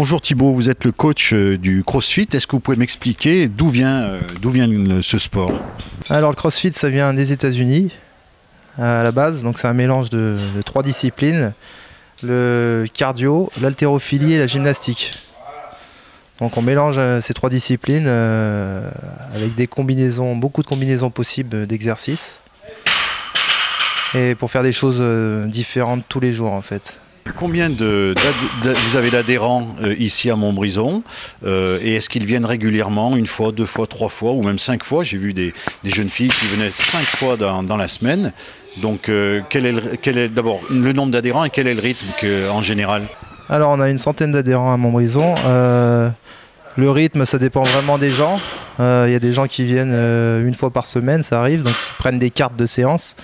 Bonjour Thibaut, vous êtes le coach du CrossFit. Est-ce que vous pouvez m'expliquer d'où vient ce sport? Alors le CrossFit, ça vient des États-Unis à la base, donc c'est un mélange de 3 disciplines, le cardio, l'haltérophilie et la gymnastique. Donc on mélange ces 3 disciplines avec des combinaisons, beaucoup de combinaisons possibles d'exercices, et pour faire des choses différentes tous les jours en fait. Combien vous avez d'adhérents ici à Montbrison et est-ce qu'ils viennent régulièrement, une fois, 2 fois, 3 fois ou même 5 fois? J'ai vu des jeunes filles qui venaient 5 fois dans la semaine. Donc quel est d'abord le nombre d'adhérents et quel est le rythme en général? Alors on a une centaine d'adhérents à Montbrison. Le rythme, ça dépend vraiment des gens. Il y a des gens qui viennent une fois par semaine, ça arrive, donc ils prennent des cartes de séance.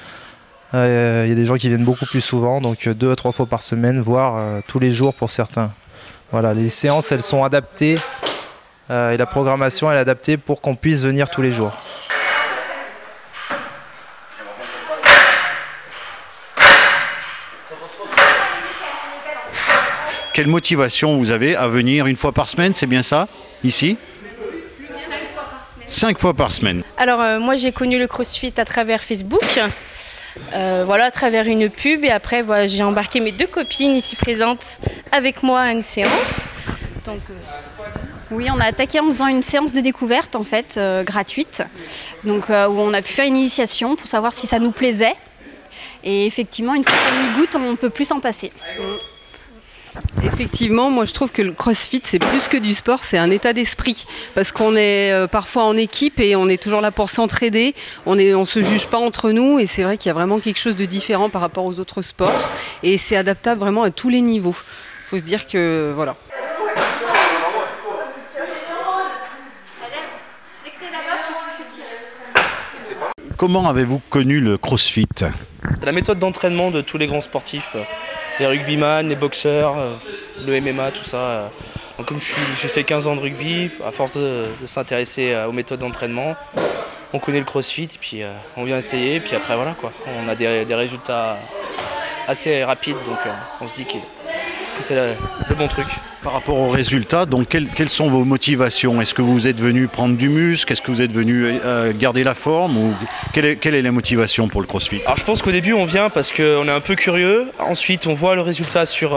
Il y a des gens qui viennent beaucoup plus souvent, donc 2 à 3 fois par semaine, voire tous les jours pour certains. Voilà, les séances, elles sont adaptées et la programmation elle est adaptée pour qu'on puisse venir tous les jours. Quelle motivation vous avez à venir une fois par semaine, c'est bien ça, ici? 5 fois par semaine. 5 fois par semaine. Alors moi j'ai connu le CrossFit à travers Facebook, voilà, à travers une pub, et après voilà, j'ai embarqué mes 2 copines ici présentes avec moi à une séance. Donc, Oui, on a attaqué en faisant une séance de découverte en fait, gratuite, donc, où on a pu faire une initiation pour savoir si ça nous plaisait. Et effectivement, une fois qu'on y goûte, on ne peut plus s'en passer. Effectivement, moi je trouve que le CrossFit c'est plus que du sport, c'est un état d'esprit parce qu'on est parfois en équipe et on est toujours là pour s'entraider, on se juge pas entre nous et c'est vrai qu'il y a vraiment quelque chose de différent par rapport aux autres sports et c'est adaptable vraiment à tous les niveaux. Il faut se dire que voilà. Comment avez-vous connu le CrossFit? C'est la méthode d'entraînement de tous les grands sportifs, les rugbyman, les boxeurs, le MMA, tout ça. Donc comme j'ai fait 15 ans de rugby, à force de s'intéresser aux méthodes d'entraînement, on connaît le CrossFit et puis on vient essayer, et puis après voilà quoi. On a des résultats assez rapides, donc on se dit que c'est le bon truc. Par rapport aux résultats, donc quelles sont vos motivations? Est-ce que vous êtes venu prendre du muscle? Est-ce que vous êtes venu garder la forme? Ou quelle est la motivation pour le CrossFit? Alors je pense qu'au début on vient parce qu'on est un peu curieux. Ensuite on voit le résultat sur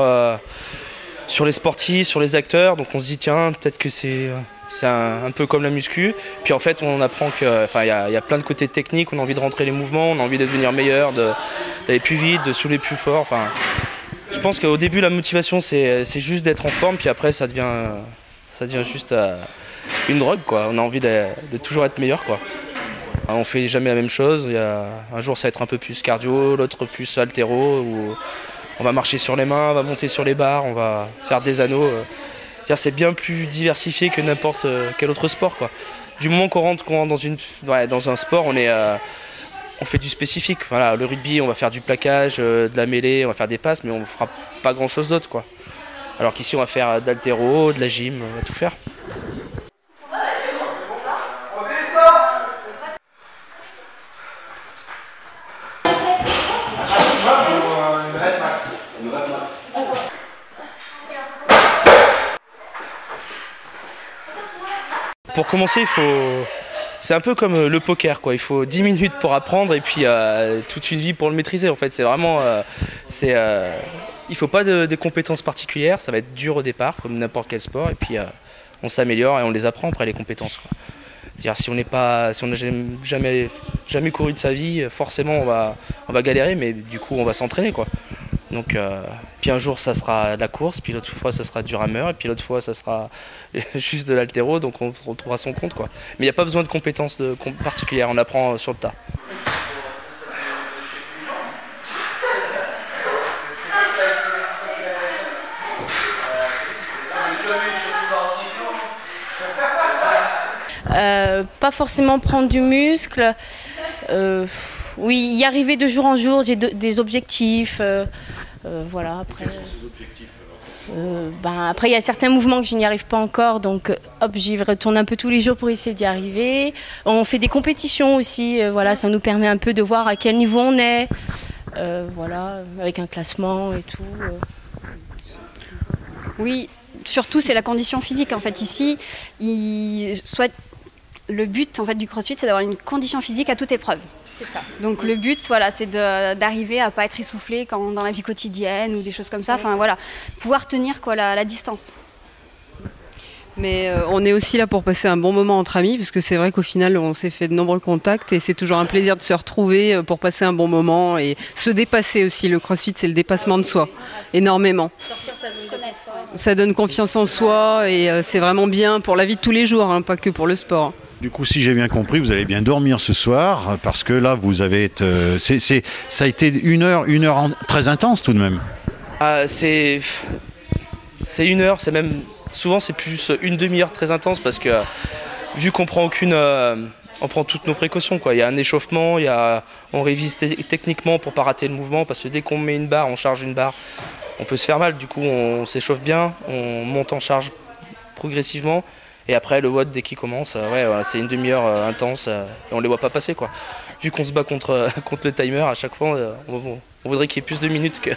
les sportifs, sur les acteurs. Donc on se dit tiens, peut-être que c'est un peu comme la muscu. Puis en fait on apprend qu'il y a plein de côtés techniques. On a envie de rentrer les mouvements, on a envie de devenir meilleur, d'aller plus vite, de soulever plus fort. Enfin, je pense qu'au début la motivation c'est juste d'être en forme, puis après ça devient juste une drogue quoi. On a envie de toujours être meilleur quoi. On fait jamais la même chose. Un jour ça va être un peu plus cardio, l'autre plus haltéro, où on va marcher sur les mains, on va monter sur les barres, on va faire des anneaux. C'est bien plus diversifié que n'importe quel autre sport quoi. Du moment qu'on rentre dans un sport, on fait du spécifique. Voilà, le rugby, on va faire du plaquage, de la mêlée, on va faire des passes, mais on ne fera pas grand chose d'autre quoi. Alors qu'ici on va faire d'haltéro, de la gym, on va tout faire. Pour commencer, c'est un peu comme le poker, quoi. Il faut 10 minutes pour apprendre et puis toute une vie pour le maîtriser. En fait, c'est vraiment, il faut pas de compétences particulières. Ça va être dur au départ, comme n'importe quel sport, et puis on s'améliore et on les apprend après les compétences, quoi. C'est-à-dire, si on n'a jamais couru de sa vie, forcément on va galérer, mais du coup on va s'entraîner, quoi. Donc, puis un jour ça sera de la course, puis l'autre fois ça sera du rameur, et puis l'autre fois ça sera juste de l'haltéro, donc on retrouvera son compte quoi. Mais il n'y a pas besoin de compétences particulières, on apprend sur le tas. Pas forcément prendre du muscle. Oui, y arriver de jour en jour, j'ai des objectifs. Voilà, après. Quels sont ces objectifs Après, il y a certains mouvements que je n'y arrive pas encore, donc hop, j'y retourne un peu tous les jours pour essayer d'y arriver. On fait des compétitions aussi, voilà, ça nous permet un peu de voir à quel niveau on est, voilà, avec un classement et tout. Oui, surtout, c'est la condition physique. En fait, ici, le but en fait, du CrossFit, c'est d'avoir une condition physique à toute épreuve. Donc le but, voilà, c'est d'arriver à ne pas être essoufflé dans la vie quotidienne ou des choses comme ça. Enfin voilà, pouvoir tenir quoi, la distance. Mais on est aussi là pour passer un bon moment entre amis, parce que c'est vrai qu'au final, on s'est fait de nombreux contacts et c'est toujours un plaisir de se retrouver pour passer un bon moment et se dépasser aussi. Le CrossFit, c'est le dépassement de soi, énormément. Ça donne confiance en soi et c'est vraiment bien pour la vie de tous les jours, hein, pas que pour le sport. Du coup, si j'ai bien compris, vous allez bien dormir ce soir, parce que là, vous avez été, ça a été une heure très intense tout de même. C'est 1 heure, c'est même souvent c'est plus une demi-heure très intense, parce que vu qu'on prend on prend toutes nos précautions, quoi. Il y a un échauffement, on révise techniquement pour pas rater le mouvement, parce que dès qu'on met une barre, on charge une barre, on peut se faire mal. Du coup, on s'échauffe bien, on monte en charge progressivement. Et après, le WOD, dès qu'il commence, voilà, c'est une demi-heure intense et on ne les voit pas passer, quoi. Vu qu'on se bat contre le timer, à chaque fois, on voudrait qu'il y ait plus de minutes que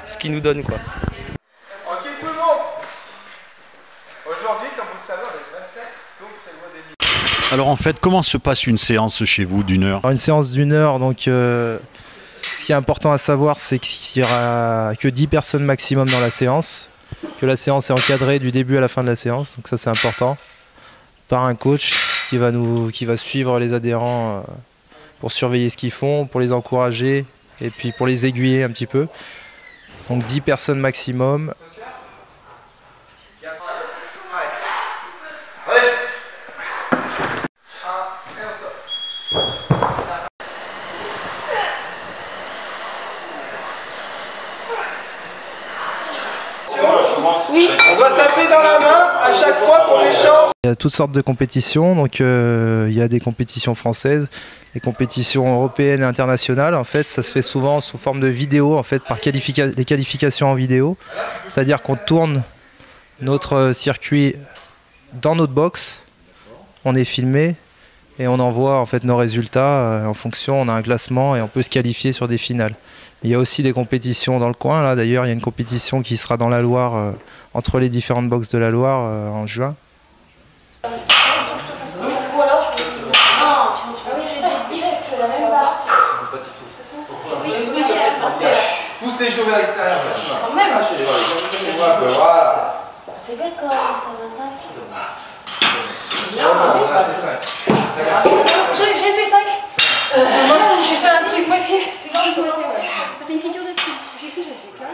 ce qu'il nous donne, quoi. Ok, tout le monde. Aujourd'hui, comme vous le savez, on est 27, donc c'est le WOD des minutes. Alors en fait, comment se passe une séance chez vous d'1 heure? Une séance d'1 heure, donc ce qui est important à savoir, c'est qu'il n'y aura que 10 personnes maximum dans la séance, que la séance est encadrée du début à la fin de la séance, donc ça c'est important, par un coach qui va suivre les adhérents pour surveiller ce qu'ils font, pour les encourager et puis pour les aiguiller un petit peu. Donc 10 personnes maximum. Oui. On doit taper dans la main à chaque fois qu'on échange. Il y a toutes sortes de compétitions, donc il y a des compétitions françaises, des compétitions européennes et internationales. En fait, ça se fait souvent sous forme de vidéo, en fait, par les qualifications en vidéo. C'est-à-dire qu'on tourne notre circuit dans notre box, on est filmé et on envoie en fait nos résultats en fonction. On a un classement et on peut se qualifier sur des finales. Il y a aussi des compétitions dans le coin. Là, d'ailleurs, il y a une compétition qui sera dans la Loire, entre les différentes boxes de la Loire en juin. Pousse les genoux vers l'extérieur. Voilà. C'est bête quand même, ça 25. J'ai fait 5. Moi, j'ai fait un truc moitié. C'est une figure de style. J'ai cru que j'avais fait 4.